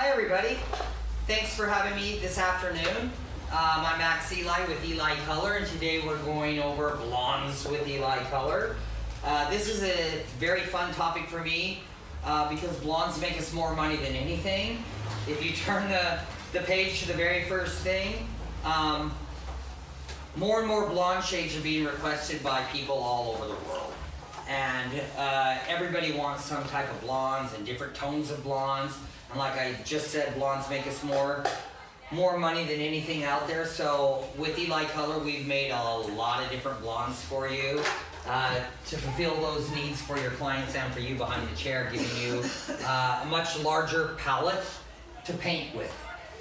Hi everybody, thanks for having me this afternoon. I'm Max Eli with Eli Color, and today we're going over blondes with Eli Color. This is a very fun topic for me because blondes make us more money than anything. If you turn the page to the very first thing, more and more blonde shades are being requested by people all over the world. And everybody wants some type of blondes and different tones of blondes. And like I just said, blondes make us more money than anything out there. So with Eli Color, we've made a lot of different blondes for you to fulfill those needs for your clients and for you behind the chair, giving you a much larger palette to paint with.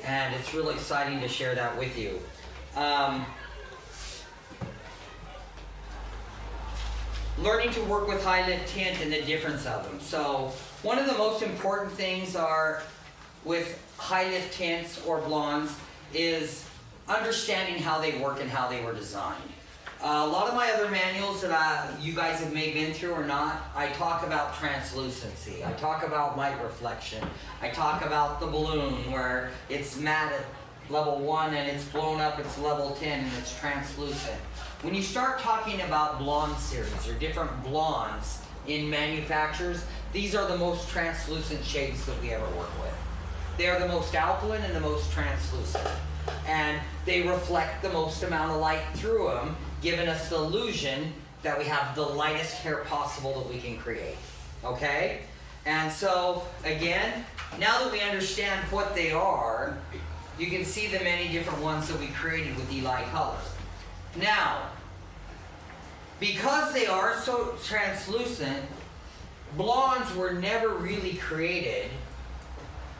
And it's really exciting to share that with you. Learning to work with high lift tint and the difference of them. So one of the most important things are with high lift tints or blondes is understanding how they work and how they were designed. A lot of my other manuals that you guys have maybe been through or not, I talk about translucency. I talk about light reflection. I talk about the balloon where it's matte at level 1 and it's blown up, it's level 10 and it's translucent. When you start talking about blonde series or different blondes in manufacturers, these are the most translucent shades that we ever work with. They are the most alkaline and the most translucent. And they reflect the most amount of light through them, giving us the illusion that we have the lightest hair possible that we can create. Okay? And so, again, now that we understand what they are, you can see the many different ones that we created with Eli Color. Now, because they are so translucent, blondes were never really created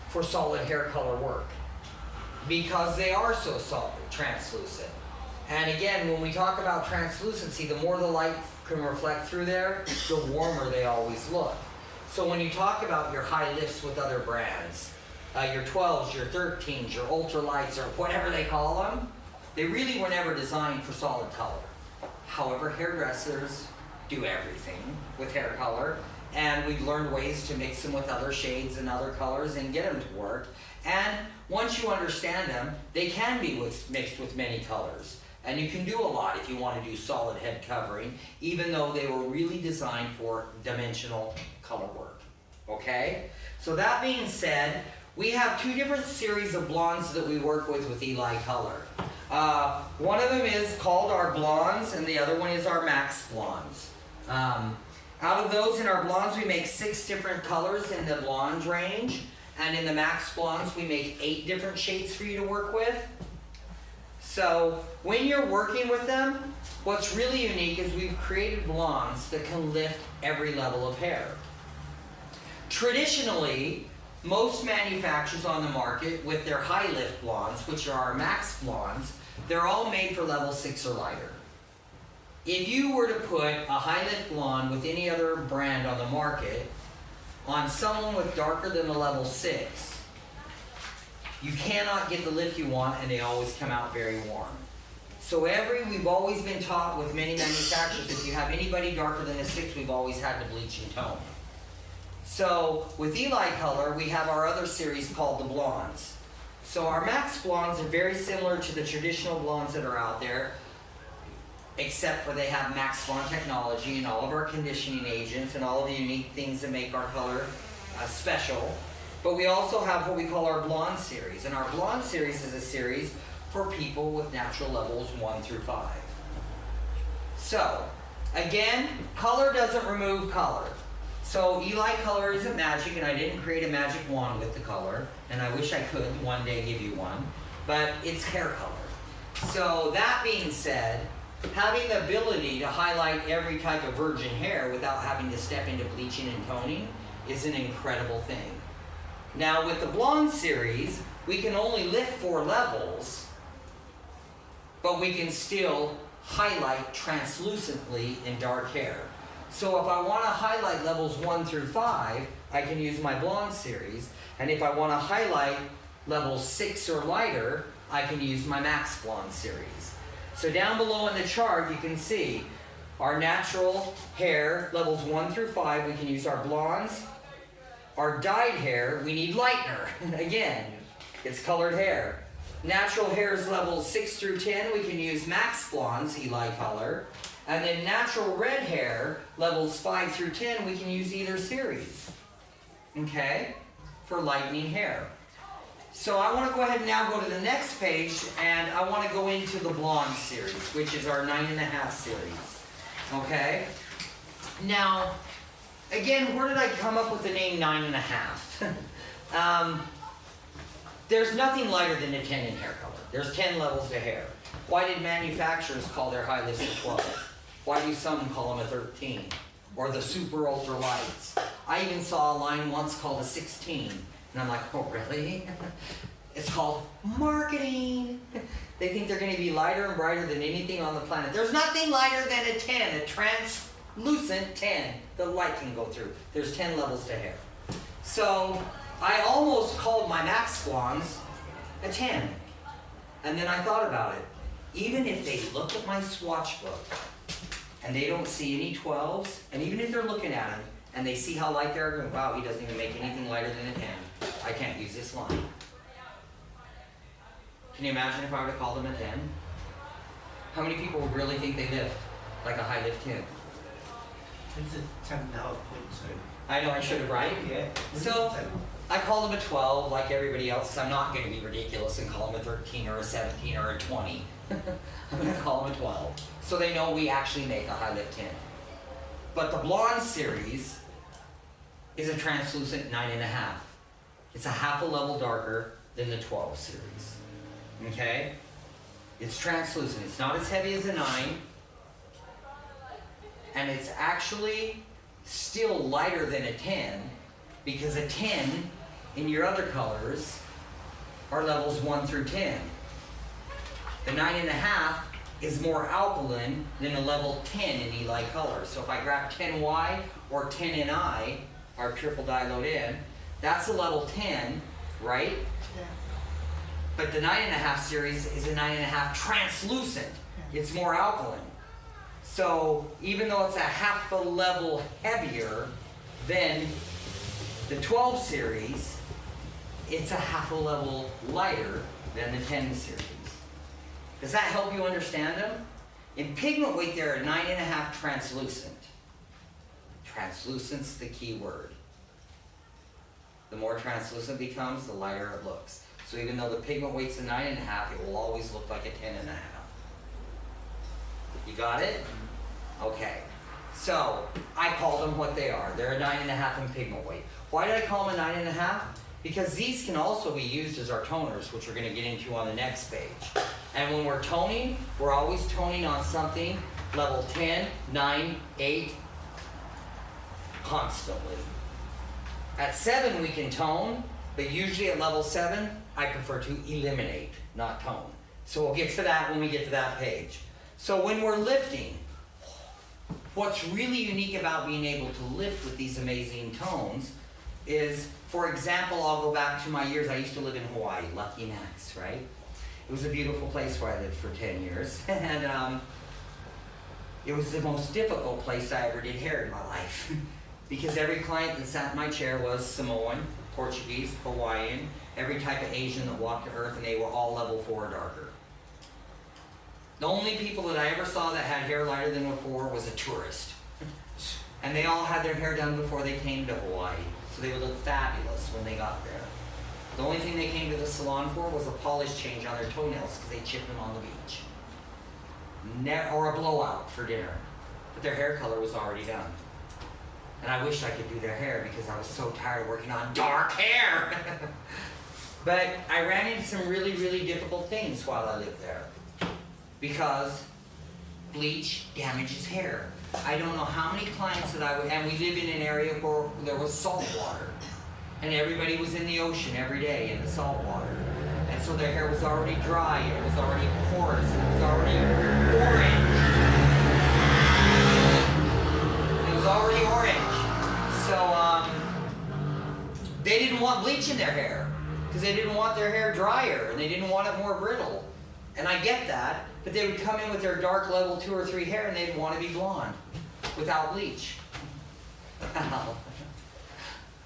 for solid hair color work because they are so translucent. And again, when we talk about translucency, the more the light can reflect through there, the warmer they always look. So when you talk about your high lifts with other brands, your 12s, your 13s, your ultralights, or whatever they call them, they really were never designed for solid color. However, hairdressers do everything with hair color, and we've learned ways to mix them with other shades and other colors and get them to work. And once you understand them, they can be mixed with many colors. And you can do a lot if you want to do solid head covering, even though they were really designed for dimensional color work. Okay? So that being said, we have two different series of blondes that we work with Eli Color. One of them is called our blondes, and the other one is our max blondes. Out of those, in our blondes, we make 6 different colors in the blonde range, and in the max blondes, we make 8 different shades for you to work with. So when you're working with them, what's really unique is we've created blondes that can lift every level of hair. Traditionally, most manufacturers on the market with their high lift blondes, which are our max blondes, they're all made for level 6 or lighter. If you were to put a high lift blonde with any other brand on the market on someone with darker than a level 6, you cannot get the lift you want, and they always come out very warm. So we've always been taught with many manufacturers, if you have anybody darker than a 6, we've always had to bleach and tone. So with Eli Color, we have our other series called the blondes. So our max blondes are very similar to the traditional blondes that are out there, except for they have max blonde technology and all of our conditioning agents and all of the unique things that make our color special. But we also have what we call our blonde series. And our blonde series is a series for people with natural levels 1 through 5. So, again, color doesn't remove color. So Eli Color isn't magic, and I didn't create a magic wand with the color, and I wish I could one day give you one, but it's hair color. So that being said, having the ability to highlight every type of virgin hair without having to step into bleaching and toning is an incredible thing. Now with the blonde series, we can only lift 4 levels, but we can still highlight translucently in dark hair. So if I want to highlight levels 1 through 5, I can use my blonde series. And if I want to highlight levels 6 or lighter, I can use my max blonde series. So down below in the chart, you can see our natural hair, levels 1 through 5, we can use our blondes. Our dyed hair, we need lightener. Again, it's colored hair. Natural hair is levels 6 through 10. We can use Max Blonde's Eli color. And then natural red hair, levels 5 through 10, we can use either series. Okay? For lightening hair. So I want to go ahead and now go to the next page, and I want to go into the blonde series, which is our 9.5 series. Okay? Now, again, where did I come up with the name 9.5? There's nothing lighter than a 10 in hair color. There's 10 levels to hair. Why did manufacturers call their high lifts a 12? Why do some call them a 13? Or the super ultra lights? I even saw a line once called a 16. And I'm like, oh really? It's called marketing. They think they're going to be lighter and brighter than anything on the planet. There's nothing lighter than a 10, a translucent 10 the light can go through. There's 10 levels to hair. So I almost called my Max Blondes a 10. And then I thought about it. Even if they look at my swatch book and they don't see any 12s, and even if they're looking at them and they see how light they are, going, wow, he doesn't even make anything lighter than a 10. I can't use this line. Can you imagine if I were to call them a 10? How many people would really think they lift like a high lift 10? It's a 10 now, 0.2. I know I should have, right? Yeah. So I call them a 12 like everybody else, because I'm not going to be ridiculous and call them a 13 or a 17 or a 20. I'm going to call them a 12. So they know we actually make a high lift 10. But the blonde series is a translucent 9.5. It's a half a level darker than the 12 series. Okay? It's translucent. It's not as heavy as a 9. And it's actually still lighter than a 10, because a 10 in your other colors are levels 1 through 10. The 9.5 is more alkaline than a level 10 in Eli color. So if I grab 10Y or 10NI, our triple dilode N, that's a level 10, right? Yeah. But the 9.5 series is a 9.5 translucent. It's more alkaline. So even though it's a half a level heavier than the 12 series, it's a half a level lighter than the 10 series. Does that help you understand them? In pigment weight, they're a 9.5 translucent. Translucent's the key word. The more translucent it becomes, the lighter it looks. So even though the pigment weight's a 9.5, it will always look like a 10.5. You got it? Okay. So I call them what they are. They're a 9.5 in pigment weight. Why did I call them a 9.5? Because these can also be used as our toners, which we're going to get into on the next page. And when we're toning, we're always toning on something level 10, 9, 8, constantly. At 7 we can tone, but usually at level 7, I prefer to eliminate, not tone. So we'll get to that when we get to that page. So when we're lifting, what's really unique about being able to lift with these amazing tones is, for example, I'll go back to my years. I used to live in Hawaii, Lucky Max, right? It was a beautiful place where I lived for 10 years. And it was the most difficult place I ever did hair in my life. Because every client that sat in my chair was Samoan, Portuguese, Hawaiian, every type of Asian that walked the earth, and they were all level 4 or darker. The only people that I ever saw that had hair lighter than a 4 was a tourist. And they all had their hair done before they came to Hawaii. So they would look fabulous when they got there. The only thing they came to the salon for was a polish change on their toenails because they chipped them on the beach. Or a blowout for dinner. But their hair color was already done. And I wished I could do their hair because I was so tired of working on dark hair. But I ran into some really, really difficult things while I lived there. Because bleach damages hair. I don't know how many clients that I would, and we live in an area where there was salt water. And everybody was in the ocean every day in the salt water. And so their hair was already dry, and it was already porous, and it was already orange. It was already orange. So they didn't want bleach in their hair because they didn't want their hair drier and they didn't want it more brittle. And I get that, but they would come in with their dark level 2 or 3 hair and they'd want to be blonde without bleach.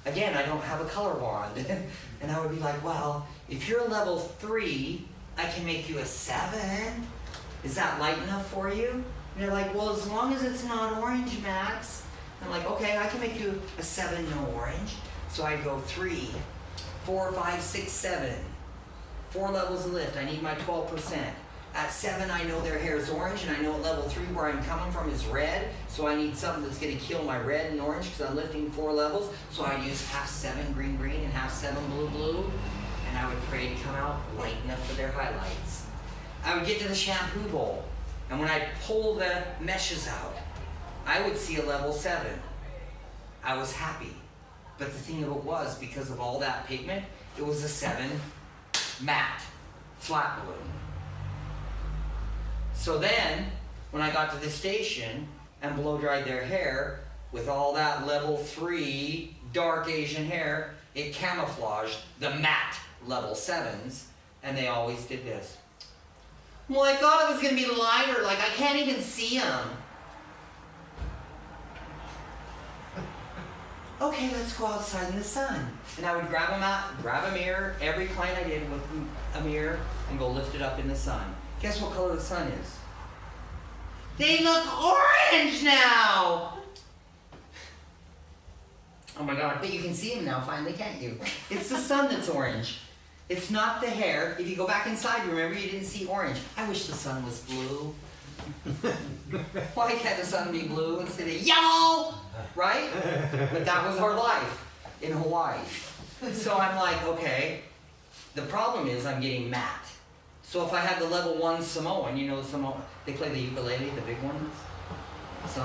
Again, I don't have a color wand. And I would be like, well, if you're a level 3, I can make you a 7. Is that light enough for you? And they're like, well, as long as it's not orange, Max. I'm like, okay, I can make you a 7, no orange. So I'd go 3, 4, 5, 6, 7. 4 levels of lift. I need my 12%. At 7, I know their hair is orange, and I know at level 3 where I'm coming from is red. So I need something that's going to kill my red and orange because I'm lifting 4 levels. So I'd use half 7 green green and half 7 blue blue. And I would pray to come out light enough for their highlights. I would get to the shampoo bowl, and when I pull the meshes out, I would see a level 7. I was happy. But the thing of it was, because of all that pigment, it was a 7 matte, flat balloon. So then, when I got to the station and blow dried their hair, with all that level 3 dark Asian hair, it camouflaged the matte level 7s, and they always did this. Well, I thought it was going to be lighter, like I can't even see them. Okay, let's go outside in the sun. And I would grab them out, grab a mirror, every client I did with a mirror, and go lift it up in the sun. Guess what color the sun is? They look orange now! Oh my God, but you can see them now finally, can't you? It's the sun that's orange. It's not the hair. If you go back inside, remember you didn't see orange. I wish the sun was blue. Why can't the sun be blue instead of yellow? Right? But that was our life in Hawaii. So I'm like, okay, the problem is I'm getting matte. So if I had the level 1 Samoan, you know Samoan, they play the ukulele, the big ones? So,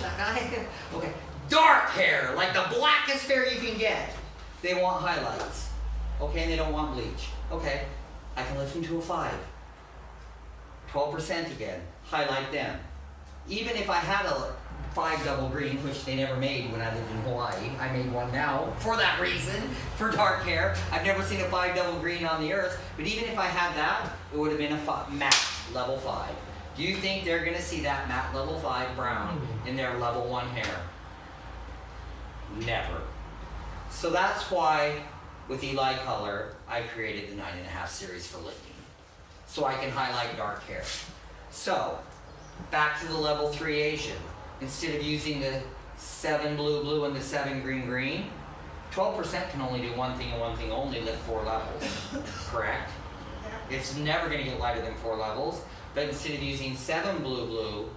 that guy. Okay, dark hair, like the blackest hair you can get. They want highlights. Okay, and they don't want bleach. Okay, I can lift them to a 5. 12% again, highlight them. Even if I had a 5 double green, which they never made when I lived in Hawaii, I made one now for that reason, for dark hair. I've never seen a 5 double green on the earth, but even if I had that, it would have been a matte level 5. Do you think they're gonna see that matte level 5 brown in their level 1 hair? Never. So that's why with Eli Color, I created the 9.5 series for lifting. So I can highlight dark hair. So, back to the level 3 Asian. Instead of using the 7 blue blue and the 7 green green, 12% can only do one thing and one thing only, lift 4 levels. Correct? It's never going to get lighter than 4 levels, but instead of using 7 blue blue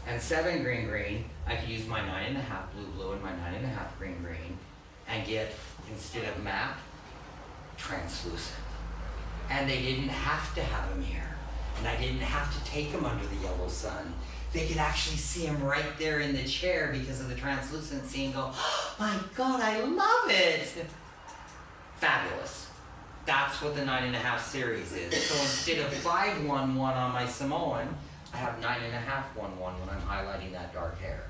and 7 green green, I could use my 9.5 blue blue and my 9.5 green green and get, instead of matte, translucent. And they didn't have to have a mirror. And I didn't have to take them under the yellow sun. They could actually see them right there in the chair because of the translucency and go, oh my God, I love it. Fabulous. That's what the 9.5 series is. So instead of 511 on my Samoan, I have 9.511 when I'm highlighting that dark hair.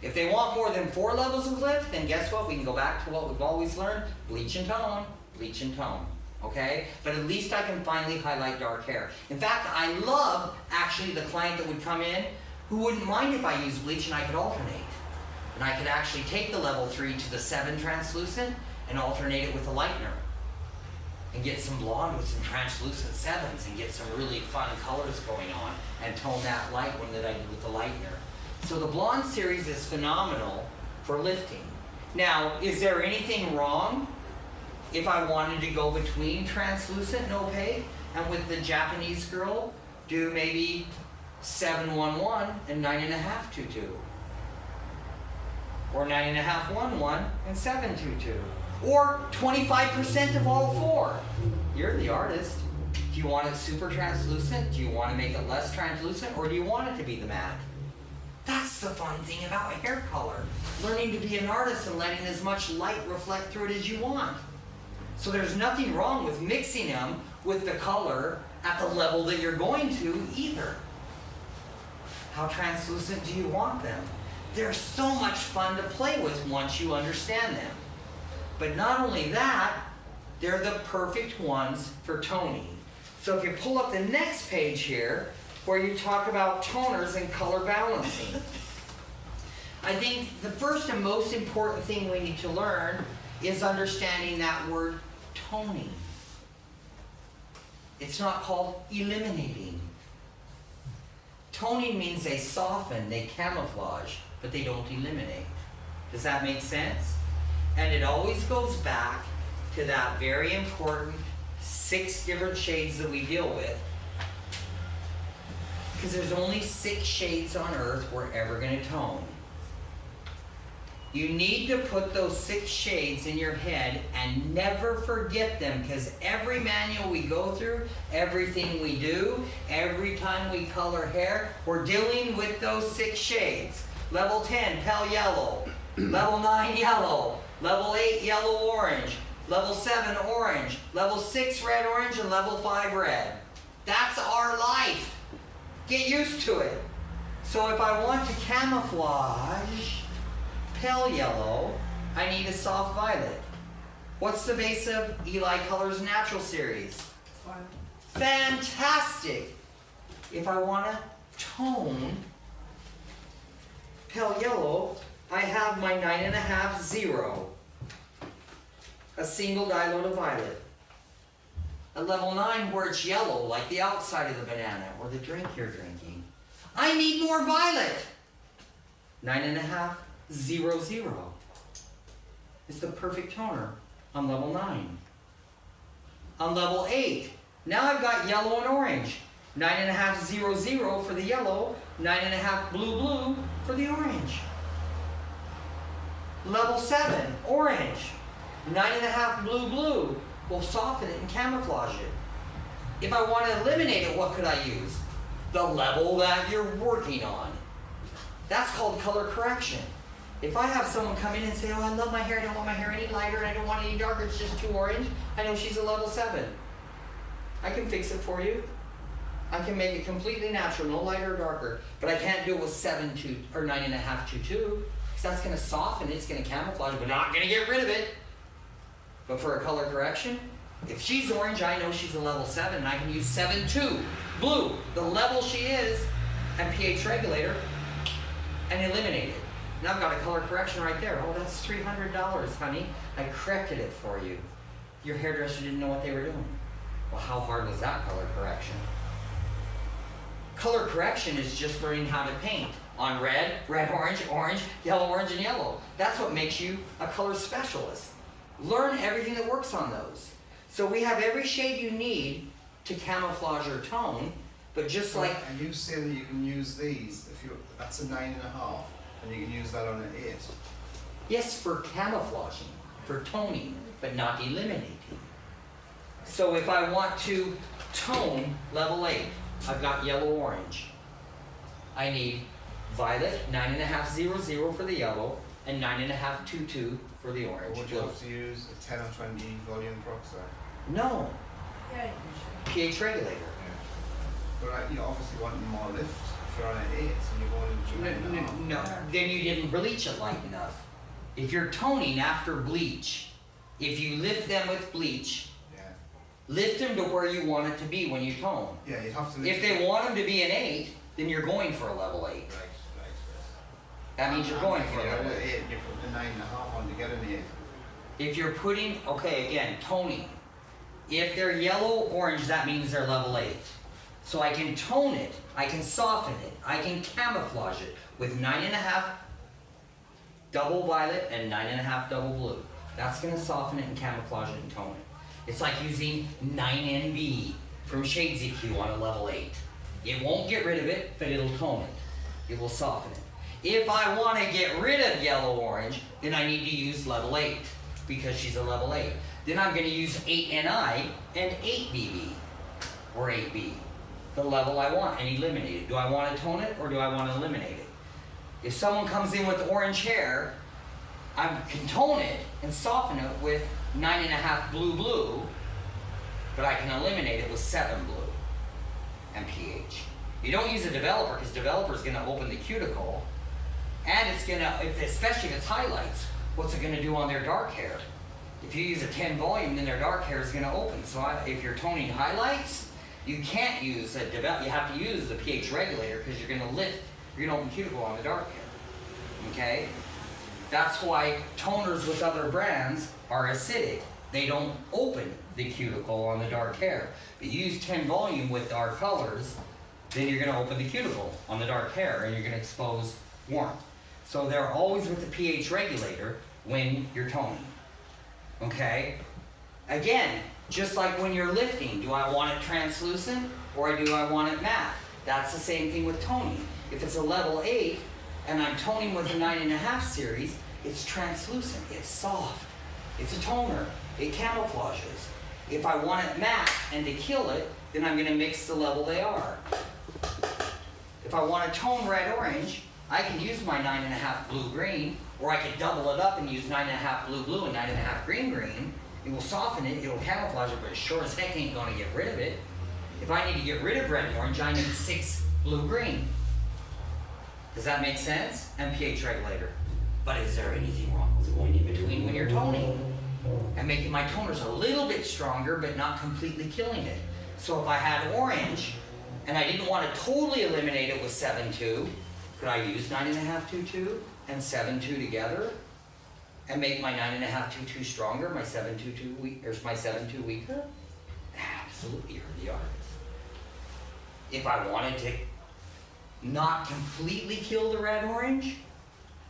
If they want more than 4 levels of lift, then guess what? We can go back to what we've always learned. Bleach and tone, bleach and tone. Okay? But at least I can finally highlight dark hair. In fact, I love actually the client that would come in who wouldn't mind if I used bleach and I could alternate. And I could actually take the level 3 to the 7 translucent and alternate it with a lightener. And get some blonde with some translucent 7s and get some really fun colors going on and tone that light one that I did with the lightener. So the blonde series is phenomenal for lifting. Now, is there anything wrong if I wanted to go between translucent and opaque, and with the Japanese girl, do maybe 711 and 9.522? Or 9.511 and 722? Or 25% of all 4? You're the artist. Do you want it super translucent? Do you want to make it less translucent? Or do you want it to be the matte? That's the fun thing about hair color. Learning to be an artist and letting as much light reflect through it as you want. So there's nothing wrong with mixing them with the color at the level that you're going to either. How translucent do you want them? They're so much fun to play with once you understand them. But not only that, they're the perfect ones for toning. So if you pull up the next page here, where you talk about toners and color balancing. I think the first and most important thing we need to learn is understanding that word toning. It's not called eliminating. Toning means they soften, they camouflage, but they don't eliminate. Does that make sense? And it always goes back to that very important 6 different shades that we deal with. Because there's only 6 shades on earth we're ever going to tone. You need to put those 6 shades in your head and never forget them, because every manual we go through, everything we do, every time we color hair, we're dealing with those 6 shades. Level 10, pale yellow. Level 9, yellow. Level 8, yellow orange. Level 7, orange. Level 6, red orange. And level 5, red. That's our life. Get used to it. So if I want to camouflage pale yellow, I need a soft violet. What's the base of Eli Colors Natural Series? Fantastic. If I want to tone pale yellow, I have my 9.5 0. A single diload of violet. At level 9, where it's yellow, like the outside of the banana or the drink you're drinking, I need more violet. 9.5 0 0. It's the perfect toner on level 9. On level 8, now I've got yellow and orange. 9.5 0 0 for the yellow, 9.5 blue blue for the orange. Level 7, orange. 9.5 blue blue will soften it and camouflage it. If I want to eliminate it, what could I use? The level that you're working on. That's called color correction. If I have someone come in and say, oh, I love my hair, I don't want my hair any lighter, and I don't want it any darker, it's just too orange, I know she's a level 7. I can fix it for you. I can make it completely natural, no lighter or darker, but I can't do it with 7 to, or 9.5 to 2, because that's going to soften, it's going to camouflage, but not going to get rid of it. But for a color correction, if she's orange, I know she's a level 7, and I can use 7-2, blue, the level she is, and pH regulator, and eliminate it. Now I've got a color correction right there. Oh, that's $300, honey. I corrected it for you. Your hairdresser didn't know what they were doing. Well, how hard was that color correction? Color correction is just learning how to paint on red, red, orange, orange, yellow, orange, and yellow. That's what makes you a color specialist. Learn everything that works on those. So we have every shade you need to camouflage or tone, but just like... And you say that you can use these, that's a 9.5, and you can use that on an 8. Yes, for camouflaging, for toning, but not eliminating. So if I want to tone level 8, I've got yellow-orange. I need violet, 9.5 0 0 for the yellow, and 9.5 2 2 for the Or orange. would you have to use a 10 or 20 volume peroxide? No, Yeah, pH regulator. But you obviously want more lift if you're on an 8 and you're going into 9.5. No, then you didn't bleach it light enough. If you're toning after bleach, if you lift them with bleach, Yeah. lift them to where you want it to be when you tone. Yeah, you'd have to If they want them to be an 8, then you're going for a level 8. Right. That means you're going for a You're level at 8. 8, you put the 9.5 on to get an 8. If you're putting, okay, again, toning. If they're yellow-orange, that means they're level 8. So I can tone it, I can soften it, I can camouflage it with 9.5 double violet and 9.5 double blue. That's going to soften it and camouflage it and tone it. It's like using 9NB from Shades EQ on a level 8. It won't get rid of it, but it'll tone it. It will soften it. If I want to get rid of yellow-orange, then I need to use level 8 because she's a level 8. Then I'm going to use 8NI and 8BB or 8B, the level I want, and eliminate it. Do I want to tone it or do I want to eliminate it? If someone comes in with orange hair, I can tone it and soften it with 9.5 blue blue, but I can eliminate it with 7 blue and pH. You don't use a developer because developer is going to open the cuticle, and it's going to, especially if it's highlights, what's it going to do on their dark hair? If you use a 10 volume, then their dark hair is going to open. So if you're toning highlights, you can't use a you have to use the pH regulator because you're going to lift, you're going to open cuticle on the dark hair. okay? That's why toners with other brands are acidic. They don't open the cuticle on the dark hair. If you use 10 volume with dark colors, then you're gonna open the cuticle on the dark hair and you're gonna expose warmth. So they're always with the pH regulator when you're toning, okay? Again, just like when you're lifting, do I want it translucent or do I want it matte? That's the same thing with toning. If it's a level 8 and I'm toning with a 9.5 series, it's translucent, it's soft, it's a toner, it camouflages. If I want it matte and to kill it, then I'm gonna mix the level they are. If I want to tone red-orange, I can use my 9.5 blue-green, or I can double it up and use 9.5 blue-blue and 9.5 green-green. It will soften it, it'll camouflage it, but it sure as heck ain't gonna get rid of it. If I need to get rid of red and orange, I need 6 blue-green. Does that make sense? And pH regulator. But is there anything wrong with going in between when you're toning? And making my toners a little bit stronger, but not completely killing it. So if I had orange, and I didn't want to totally eliminate it with 7.2, could I use 9.5 and 7.2 together? And make my 9.5 stronger, my 7.2 weak, or my 7.2 weaker? Absolutely, you're the artist. If I wanted to not completely kill the red-orange,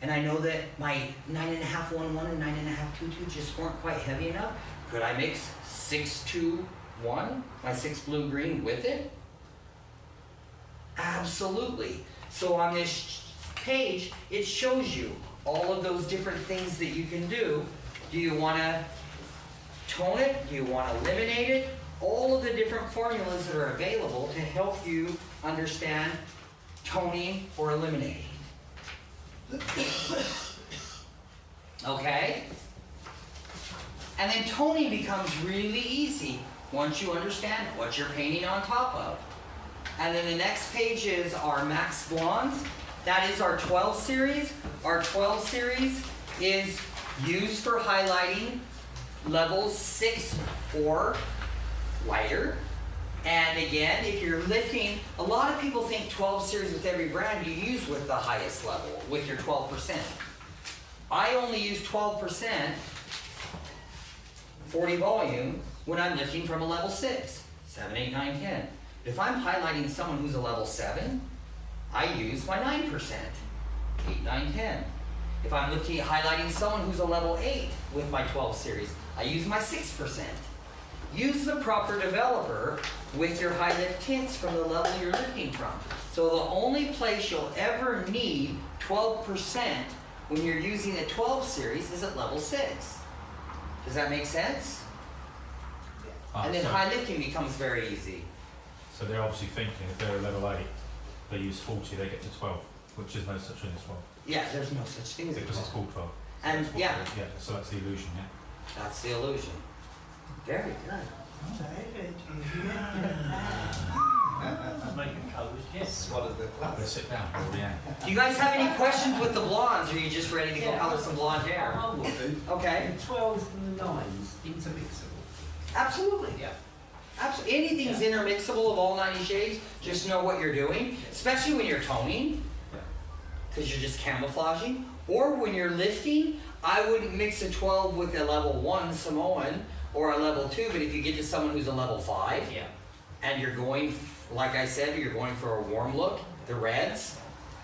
and I know that my 9.5 1 and 9.5 just weren't quite heavy enough, could I mix 6-2-1, my 6 blue-green with it? Absolutely. So on this page, it shows you all of those different things that you can do. Do you want to tone it? Do you want to eliminate it? All of the different formulas that are available to help you understand toning or eliminating. Okay? And then toning becomes really easy once you understand what you're painting on top of. And then the next page is our Max Blondes. That is our 12 series. Our 12 series is used for highlighting levels 6 or lighter. And again, if you're lifting, a lot of people think 12 series with every brand you use with the highest level, with your 12%. I only use 12% 40 volume when I'm lifting from a level 6, 7, 8, 9, 10. If I'm highlighting someone who's a level 7, I use my 9%, 8, 9, 10. If I'm highlighting someone who's a level 8 with my 12 series, I use my 6%. Use the proper developer with your high lift tints from the level you're lifting from. So the only place you'll ever need 12% when you're using a 12 series is at level 6. Does that make sense? Ah, And then so, high lifting becomes very easy. so they're obviously thinking if they're a level 8, they use 40, they get to 12, which is no such thing as 12. Yeah, there's no such thing as a Because it's 12. called 12. So And, that's what yeah. Yeah, so that's the illusion, yeah. That's the illusion. Very good. I'm making colours, yes. Swallowed the Let's class. sit down, or yeah. Do you guys have any questions with the blondes, or are you just ready to go color some blonde hair? I will do. Okay. The 12s and the 9s, intermixable. Absolutely. Yeah. Absolutely. Anything's intermixable of all 90 shades. Just know what you're doing, especially when you're toning, because you're just camouflaging. Or when you're lifting, I wouldn't mix a 12 with a level 1 Samoan or a level 2, but if you get to someone who's a level 5, Yeah. and you're going, like I said, you're going for a warm look, the reds,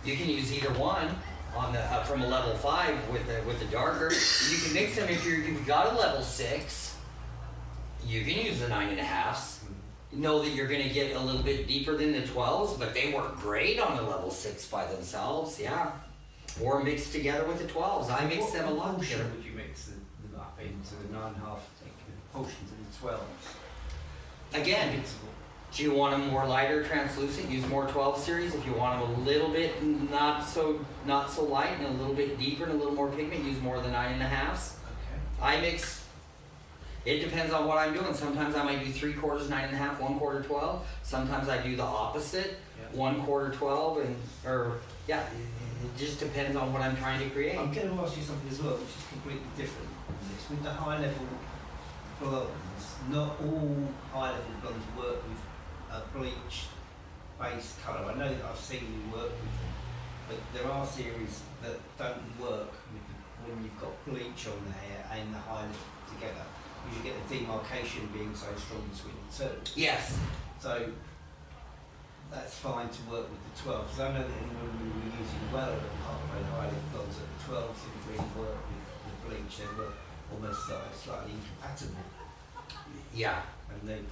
you can use either one on the from a level 5 with the darker. You can mix them if you've got a level 6. You can use the 9.5s. Know that you're going to get a little bit deeper than the 12s, but they work great on the level 6 by themselves. Yeah, or mixed together with the 12s. I mix them a lot What together. portion would you mix them up into the 9.5 portions of the 12s? Again, Mixable. do you want them more lighter, translucent? Use more 12 series. If you want them a little bit not so light and a little bit deeper and a little more pigment, use more of the 9.5s. Okay. I mix. It depends on what I'm doing. Sometimes I might do 3/4 9.5, 1/4 12. Sometimes I do the opposite, Yeah. 1/4 12, it just depends on what I'm trying to create. I'm going to ask you something as well, which is completely different from this. With the high level blondes, not all high level blondes work with a bleach based colour. I know that I've seen you work with them. but there are series that don't work when you've got bleach on the hair and the high lift together. You get the demarcation being so strong between the two. Yes. So that's fine to work with the 12s. I know that when we were using well and halfway high lift blondes at the 12s didn't really work with the bleach. They were almost slightly incompatible. Yeah.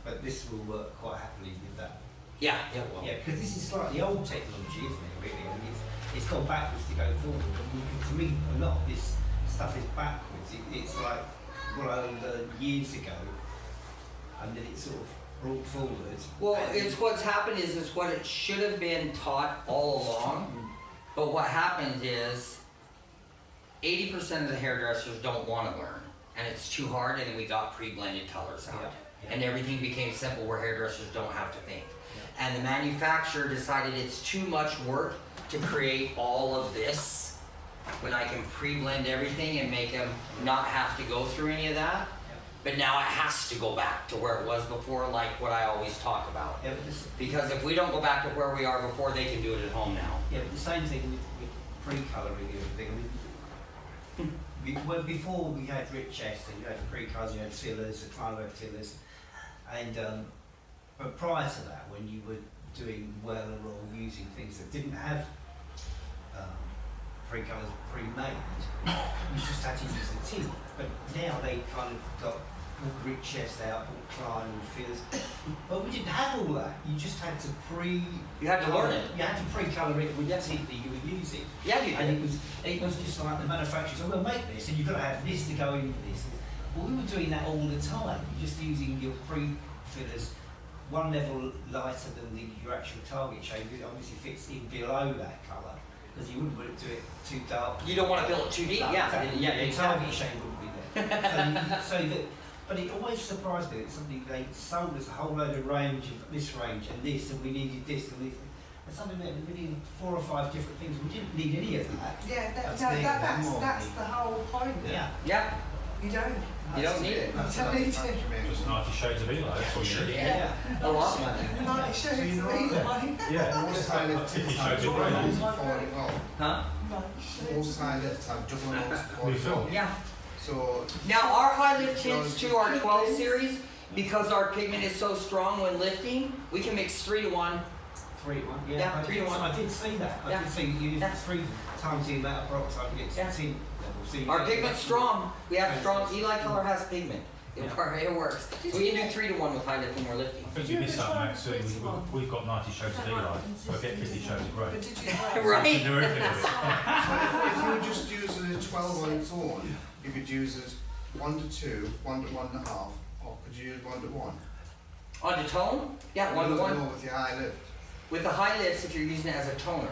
But this will work quite happily with that. Yeah. Yeah. Well. Yeah, because this is slightly old technology, isn't it, really? I mean, it's gone backwards to go forward. And to me, a lot of this stuff is backwards. It's like grown years ago, and then it's sort of brought forward. Well, and it's what's happened is it's what it should have been taught all along. But what happens is 80% of the hairdressers don't want to learn, and it's too hard, and we got pre-blended colors out. Yeah. And everything became simple where hairdressers don't have to think. And the manufacturer decided it's too much work to create all of this when I can pre-blend everything and make them not have to go through any of that. But now it has to go back to where it was before, like what I always talk about. Yeah, but this, Because if we don't go back to where we are before, they can do it at home now. yeah, but the same thing with pre-colouring and everything. I mean, well, before we had rich chest and you had pre-colours, you had fillers, the trial of fillers, and but prior to that, when you were doing well or using things that didn't have pre-colours pre-made, you just had to use the tint. But now they kind of got rich chest out, trial and fillers. But we didn't have all that. You just had to You had to learn it. You had to pre-colour it with the tint that you were using. Yeah, you And did. it was just like the manufacturers, oh, we'll make this, and you've got to have this to go in with this. Well, we were doing that all the time. You're just using your pre-fillers one level lighter than your actual target shade. It obviously fits in below that colour, because you wouldn't want to do it too dark. You don't want to fill it too deep. Yeah, Exactly. yeah, The exactly. target shade wouldn't be there. so that, but it always surprised me that somebody, they sold us a whole load of range of this range and this, and we needed this and this. And something that we needed 4 or 5 different things. We didn't need any of that. Yeah, That's that's the whole point. Yeah. Yeah. You don't. You don't need it. That's You don't the need it. manufacturer Just 90 Shades of Eli, that's all you need. Yeah. A lot. Like, shows So you know either that- way. Yeah. Most high lift If you tints showed have your double brain. nose before it all. Huh? Like, Most high lifts have double nose before New it film. all. Yeah. So Now our high lift tints to our 12 series, because our pigment is so strong when lifting, we can mix 3 to 1. 3 to 1, yeah. Yeah, I 3 to did- 1. I did see that. I Yeah. did see you used Yeah. 3 times the amount of peroxide to get Yeah. tint level. So you Our get- pigment's strong. We have Right. strong. Eli Color has pigment. Yeah. It works. So we can do 3 to 1 with high lift when we're lifting. I think you missed out, Max. We've got 90 Shades of Eli. We'll get 50 Shades of but Grey. did you We Right. can do everything with it. So if you were just using a 12 on its own, you could use it 1 to 2, 1 to 1.5, or could you use 1 to 1? On the tone? Yeah, 1 to No, 1. No, with your high lift. With the high lifts, if you're using it as a toner.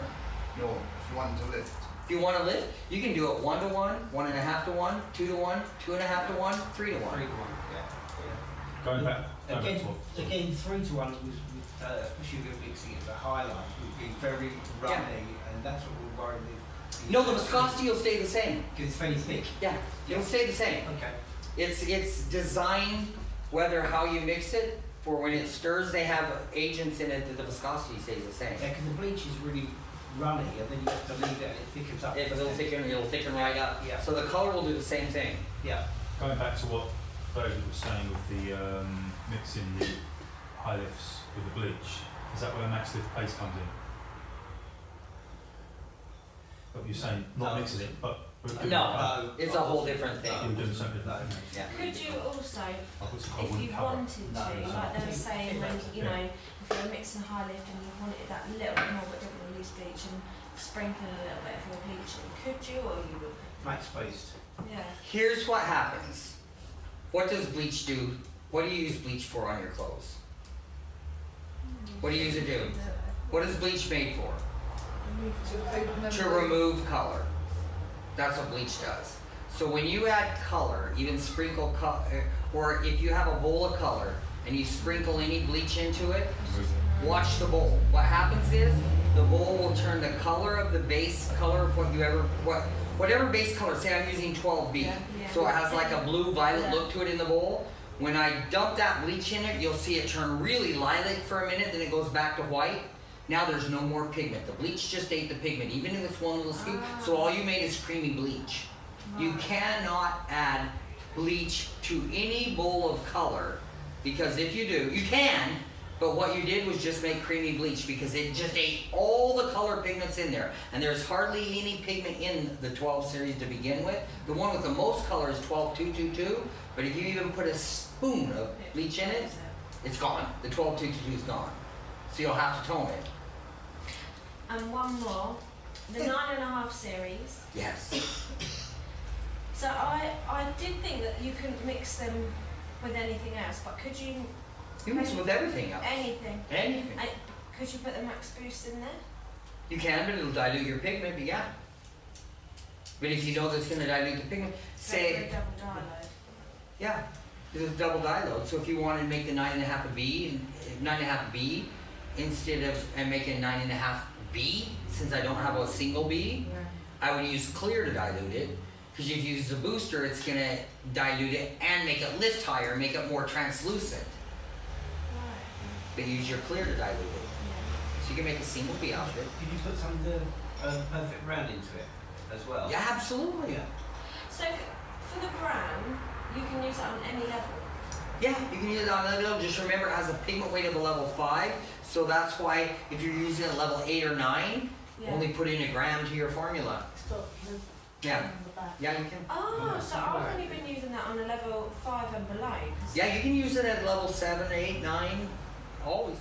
No, if you want to lift. If you want to lift, you can do it 1 to 1, 1.5 to 1, 2 to 1, 2.5 to 1, 3 to 3 1. to 1, yeah. Going back to Again, what- again, 3 to 1 with especially with mixing it, the highlight would be very runny, and that's what we're worried with. No, the viscosity will stay the same. Because it's very thick. Yeah, it'll stay the same. Okay. It's designed whether how you mix it, for when it stirs, they have agents in it that the viscosity stays the same. Yeah, because the bleach is really runny, and then you have to leave it and it thickens up. It'll thicken right up. Yeah. So the color will do the same thing. Yeah. Going back to what David was saying with the mixing the high lifts with the bleach, is that where the max lift paste comes in? But you're saying not No. mixing it, but we're doing No. it. It's a whole different thing. You're doing something No, different. no. Yeah. Could you also, I thought it's called if you wooden cover. wanted to, No, no. like they were saying, when you Yeah. know, if you're mixing high lift and you wanted that little bit more, but didn't want to use bleach and sprinkle a little bit for bleaching, could you, or you would? Max paste. Yeah. Here's what happens. What does bleach do? What do you use bleach for on your clothes? What do you use it do? What is bleach made for? To remove color. That's what bleach does. So when you add color, even sprinkle color, or if you have a bowl of color and you sprinkle any bleach into it, watch the bowl. What happens is the bowl will turn the color of the base color of whatever base color. Say I'm using 12B, Yeah. so it has like a blue violet look to it in the bowl. When I dump that bleach in it, you'll see it turn really lilac for a minute, then it goes back to white. Now there's no more pigment. The bleach just ate the pigment, even in this one little scoop. So all you made is creamy bleach. You Right. cannot add bleach to any bowl of color, because if you do, you can, but what you did was just make creamy bleach because it just ate all the color pigments in there. And there's hardly any pigment in the 12 series to begin with. The one with the most color is 12222, but if you even put a spoon of bleach in it, it's gone. The 12222 is gone. So you'll have to tone it. And one more, the 9.5 series. Yes. So I did think that you couldn't mix them with anything else, but could you, You mix it with everything else. anything? Anything. Could you put the Max Boost in there? You can, but it'll dilute your pigment, but yeah. But if you know that's gonna dilute the pigment, For say, a double dye load. yeah, because it's double dye load. So if you wanted to make the 9.5 a B, 9.5 B, instead of, and make it 9.5 B, since I don't have a single B, I would use clear to dilute it. Because if you use the booster, it's gonna dilute it and make it lift higher, make it more translucent. Right. But use your clear to dilute it. Yeah. So you can make a single B out of it. Could you put some of the perfect brown into it as well? Yeah, absolutely. Yeah. So for the brown, you can use it on any level. Yeah, you can use it on a level. Just remember, it has a pigment weight of a level 5. So that's why if you're using a level 8 or 9, Yeah. only put in a gram to your formula. Stop. Yeah. On the back. Yeah, you can. Oh, Yeah, so I've only been using that on a level 5 and below. 'cause Yeah, you can use it at level 7, 8, 9. Always.